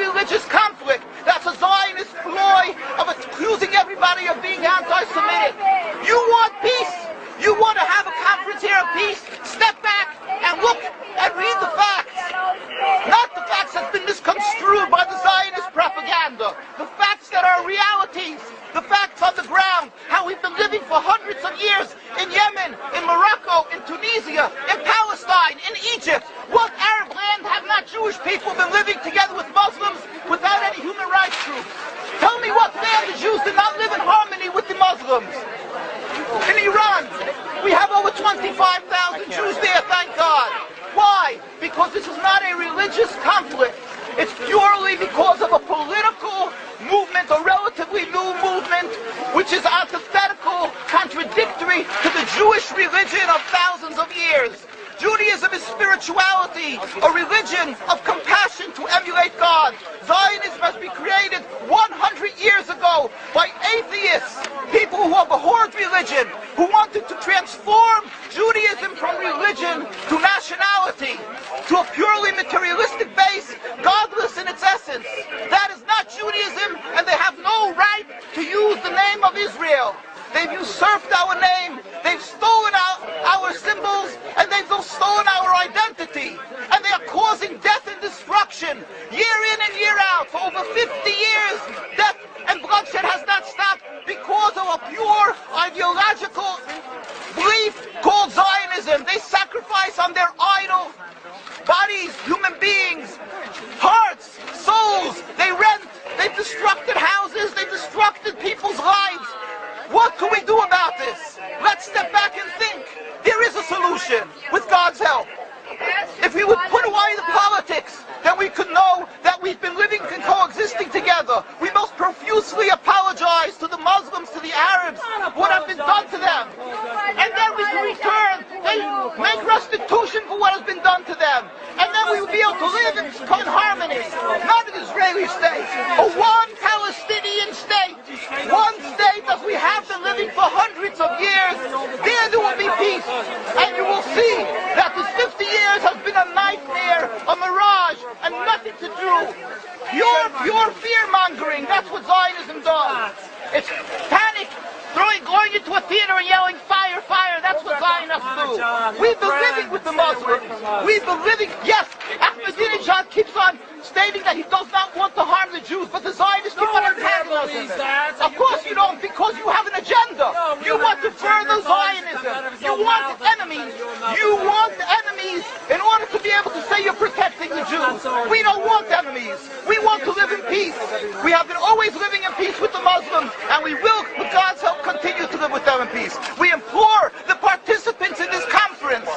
religious conflict. That's a Zionist ploy of accusing everybody of being anti-Semitic. You want peace? You want to have a conference here of peace? Step back and look and read the facts. Not the facts that's been misconstrued by the Zionist propaganda. The facts that are realities. The facts on the ground. How we've been living for hundreds of years in Yemen, in Morocco, in Tunisia, in Palestine, in Egypt. What Arab land have not Jewish people been living together with Muslims without any human rights groups? Tell me what land the Jews did not live in harmony with the Muslims. In Iran, we have over 25,000 Jews there, thank God. Why? Because this is not a religious conflict. It's purely because of a political movement, a relatively new movement, which is antithetical, contradictory to the Jewish religion of thousands of years. Judaism is spirituality, a religion of compassion to emulate God. Zionism has been created 100 years ago by atheists, people who have abhorred religion, who wanted to transform Judaism from religion to nationality, to a purely materialistic base, godless in its essence. That is not Judaism, and they have no right to use the name of Israel. They've usurped our name, they've stolen our symbols, and they've stolen our identity. And they are causing death and destruction, year in and year out. For over 50 years, death and bloodshed has not stopped because of a pure ideological belief called Zionism. They sacrifice on their idol bodies, human beings, hearts, souls. They rent, they've destructed houses, they've destructed people's lives. What can we do about this? Let's step back and think. There is a solution with God's help. If we would put away the politics, then we could know that we've been living and coexisting together. We most profusely apologize to the Muslims, to the Arabs, what has been done to them. And then we can return, they make restitution for what has been done to them. And then we will be able to live in harmony. Not an Israeli state, a one Palestinian state. One state as we have been living for hundreds of years. There will be peace. And you will see that this 50 years has been a nightmare, a mirage, and nothing to do. Pure fear-mongering. That's what Zionism does. It's panic, going into a theater and yelling, fire, fire. That's what Zionists do. We've been living with the Muslims. We've been living, yes, Ahmadinejad keeps on stating that he does not want to harm the Jews, but the Zionists keep on antagonizing him. Of course you don't, because you have an agenda. You want to further Zionism. You want enemies. You want enemies in order to be able to say you're protecting the Jews. We don't want enemies. We want to live in peace. We have been always living in peace with the Muslims, and we will, with God's help, continue to live with them in peace. We implore the participants in this conference,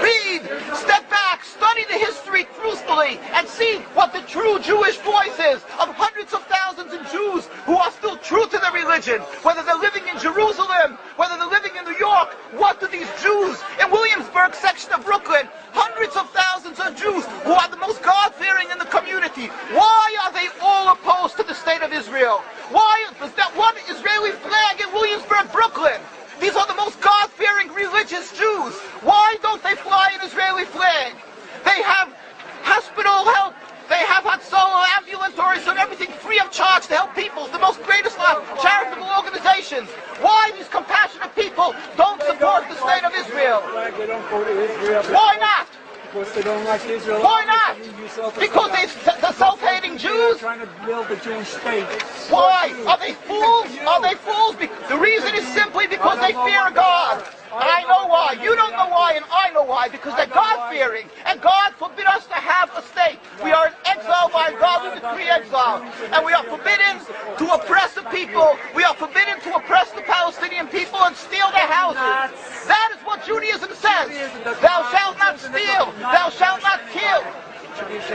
read, step back, study the history truthfully, and see what the true Jewish voice is of hundreds of thousands of Jews who are still true to their religion, whether they're living in Jerusalem, whether they're living in New York. What do these Jews in Williamsburg section of Brooklyn, hundreds of thousands of Jews who are the most God-fearing in the community, why are they all opposed to the state of Israel? Why is that one Israeli flag in Williamsburg, Brooklyn? These are the most God-fearing religious Jews. Why don't they fly an Israeli flag? They have hospital help. They have Hatzolah, ambulatories, and everything free of charge to help people. The most greatest charitable organizations. Why these compassionate people don't support the state of Israel? They don't go to Israel. Why not? Because they don't like Israel. Why not? Because they're self-hating Jews? They're trying to build a Jewish state. Why? Are they fools? Are they fools? The reason is simply because they fear God. I know why. You don't know why, and I know why. Because they're God-fearing. And God forbid us to have a state. We are in exile by God. We decree exile. And we are forbidden to oppress the people. We are forbidden to oppress the Palestinian people and steal their houses. That is what Judaism says. Thou shalt not steal. Thou shalt not kill.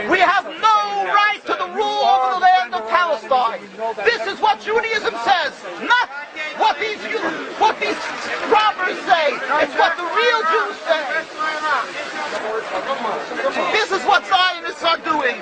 We have no right to the rule over the land of Palestine. This is what Judaism says, not what these robbers say. It's what the real Jews say. This is what Zionists are doing.